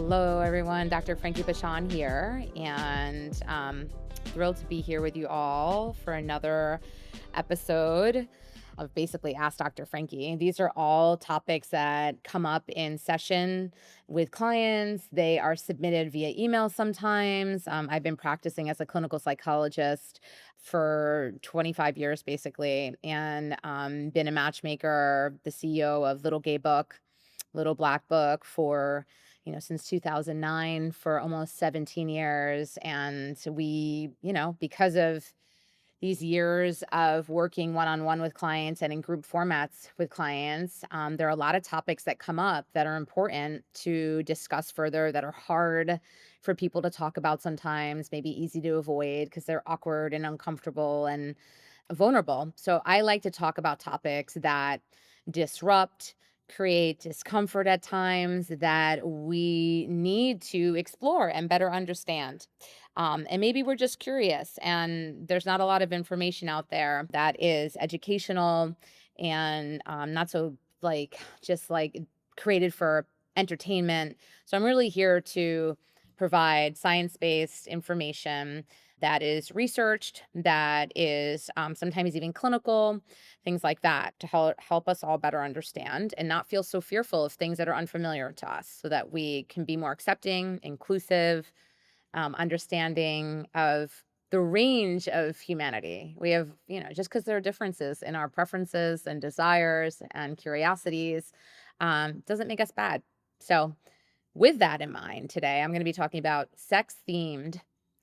Hello, everyone. Dr. Frankie Bashan here, and thrilled to be here with you all for another episode of basically Ask Dr. Frankie. These are all topics that come up in session with clients. They are submitted via email sometimes. I've been practicing as a clinical psychologist for 25 years, basically, and been a matchmaker, the CEO of Little Gay Book, Little Black Book for since 2009 for almost 17 years. And we, because of these years of working one-on-one with clients and in group formats with clients, there are a lot of topics that come up that are important to discuss further, that are hard for people to talk about sometimes, maybe easy to avoid because they're awkward and uncomfortable and vulnerable. So I like to talk about topics that disrupt, create discomfort at times, that we need to explore and better understand. And maybe we're just curious, and there's not a lot of information out there that is educational and not so just like created for entertainment. So I'm really here to provide science based information that is researched, that is sometimes even clinical, things like that, to help us all better understand and not feel so fearful of things that are unfamiliar to us, so that we can be more accepting, inclusive, understanding of the range of humanity. We have, just because there are differences in our preferences and desires and curiosities, doesn't make us bad. So, with that in mind, today I'm going to be talking about sex themed,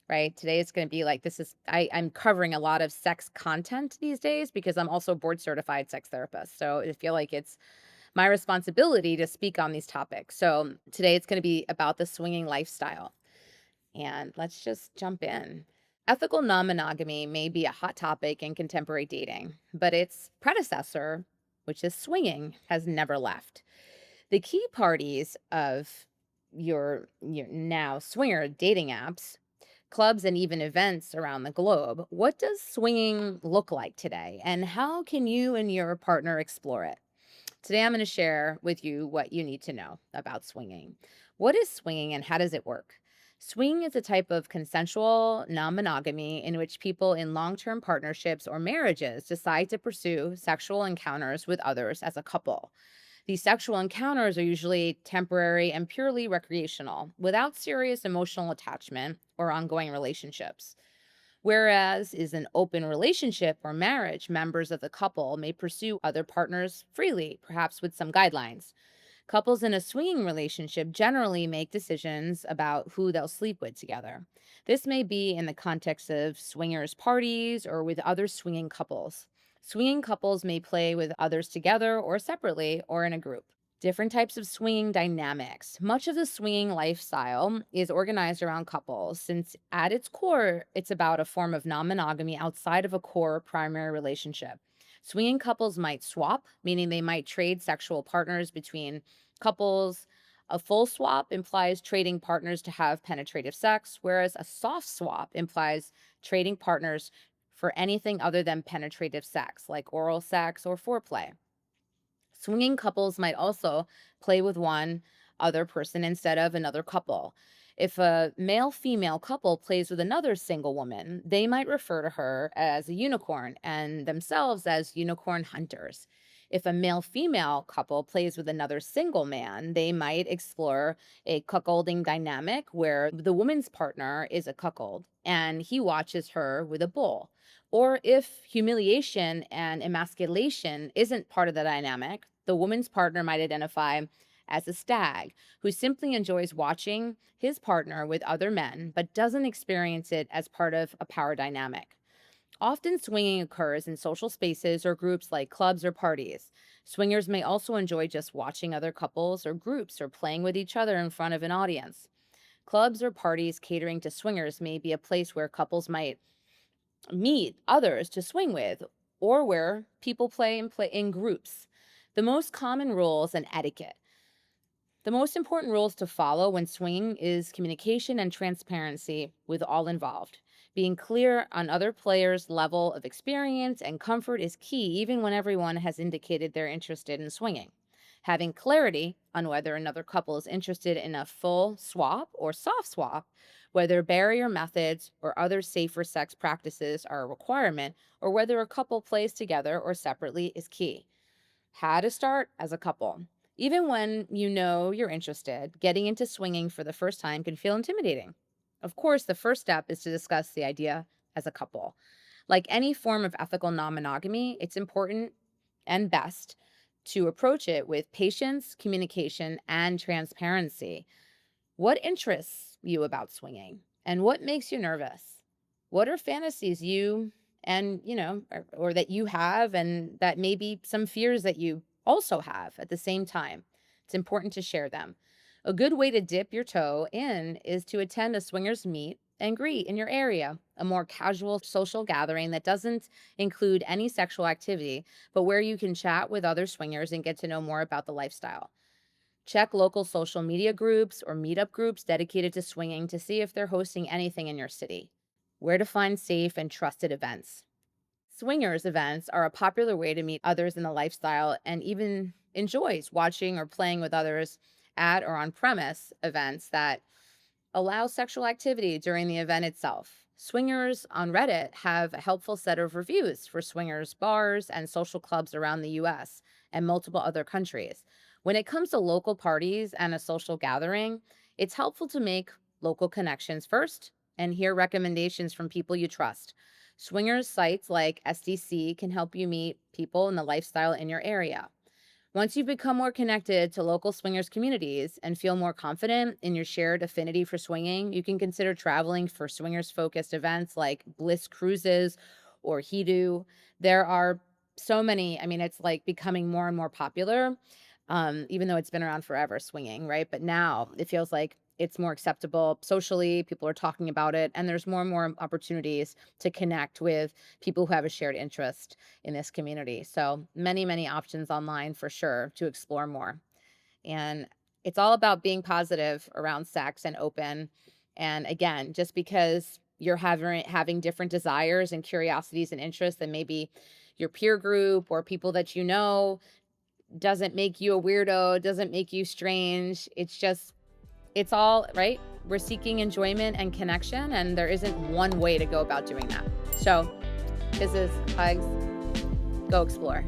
right? Today it's going to be like I'm covering a lot of sex content these days because I'm also board certified sex therapist. So I feel like it's my responsibility to speak on these topics. So today it's going to be about the swinging lifestyle. And let's just jump in. Ethical non monogamy may be a hot topic in contemporary dating, but its predecessor, which is swinging, has never left. The key parties of your now swinger dating apps, clubs, and even events around the globe. What does swinging look like today, and how can you and your partner explore it? Today, I'm going to share with you what you need to know about swinging. What is swinging and how does it work? Swinging is a type of consensual non monogamy in which people in long term partnerships or marriages decide to pursue sexual encounters with others as a couple. These sexual encounters are usually temporary and purely recreational, without serious emotional attachment or ongoing relationships. Whereas is an open relationship or marriage, members of the couple may pursue other partners freely, perhaps with some guidelines. Couples in a swinging relationship generally make decisions about who they'll sleep with together. This may be in the context of swingers parties or with other swinging couples. Swinging couples may play with others together or separately or in a group. Different types of swinging dynamics. Much of the swinging lifestyle is organized around couples, since at its core, it's about a form of non monogamy outside of a core primary relationship. Swinging couples might swap, meaning they might trade sexual partners between couples. A full swap implies trading partners to have penetrative sex, whereas a soft swap implies trading partners for anything other than penetrative sex, like oral sex or foreplay. Swinging couples might also play with one other person instead of another couple. If a male female couple plays with another single woman, they might refer to her as a unicorn and themselves as unicorn hunters. If a male female couple plays with another single man, they might explore a cuckolding dynamic where the woman's partner is a cuckold and he watches her with a bull. Or if humiliation and emasculation isn't part of the dynamic, the woman's partner might identify as a stag who simply enjoys watching his partner with other men but doesn't experience it as part of a power dynamic. Often, swinging occurs in social spaces or groups like clubs or parties. Swingers may also enjoy just watching other couples or groups or playing with each other in front of an audience. Clubs or parties catering to swingers may be a place where couples might meet others to swing with, or where people play in groups. The most common rules and etiquette. The most important rules to follow when swinging is communication and transparency with all involved. Being clear on other players' level of experience and comfort is key, even when everyone has indicated they're interested in swinging. Having clarity on whether another couple is interested in a full swap or soft swap, whether barrier methods or other safer sex practices are a requirement, or whether a couple plays together or separately is key. How to start as a couple. Even when you know you're interested, getting into swinging for the first time can feel intimidating. Of course, the first step is to discuss the idea as a couple. Like any form of ethical non monogamy, it's important and best to approach it with patience, communication, and transparency. What interests you about swinging and what makes you nervous? What are fantasies you and, or that you have, and that maybe some fears that you also have at the same time? It's important to share them. A good way to dip your toe in is to attend a swingers meet and greet in your area, a more casual social gathering that doesn't include any sexual activity, but where you can chat with other swingers and get to know more about the lifestyle. Check local social media groups or meetup groups dedicated to swinging to see if they're hosting anything in your city. Where to find safe and trusted events. Swingers events are a popular way to meet others in the lifestyle and even enjoys watching or playing with others at or on premise events that allow sexual activity during the event itself. Swingers on Reddit have a helpful set of reviews for swingers bars and social clubs around the US and multiple other countries. When it comes to local parties and a social gathering, it's helpful to make local connections first and hear recommendations from people you trust. Swingers sites like SDC can help you meet people in the lifestyle in your area. Once you become more connected to local swingers communities and feel more confident in your shared affinity for swinging, you can consider traveling for swingers focused events like Bliss Cruises or Hidu. There are so many, I mean, it's like becoming more and more popular, even though it's been around forever, swinging, right? But now it feels like it's more acceptable socially. People are talking about it, and there's more and more opportunities to connect with people who have a shared interest in this community. So many, many options online for sure to explore more. And it's all about being positive around sex and open. And again, just because you're having different desires and curiosities and interests than maybe your peer group or people that you know doesn't make you a weirdo, doesn't make you strange. It's just, it's all right. We're seeking enjoyment and connection, and there isn't one way to go about doing that. So, kisses, hugs, go explore.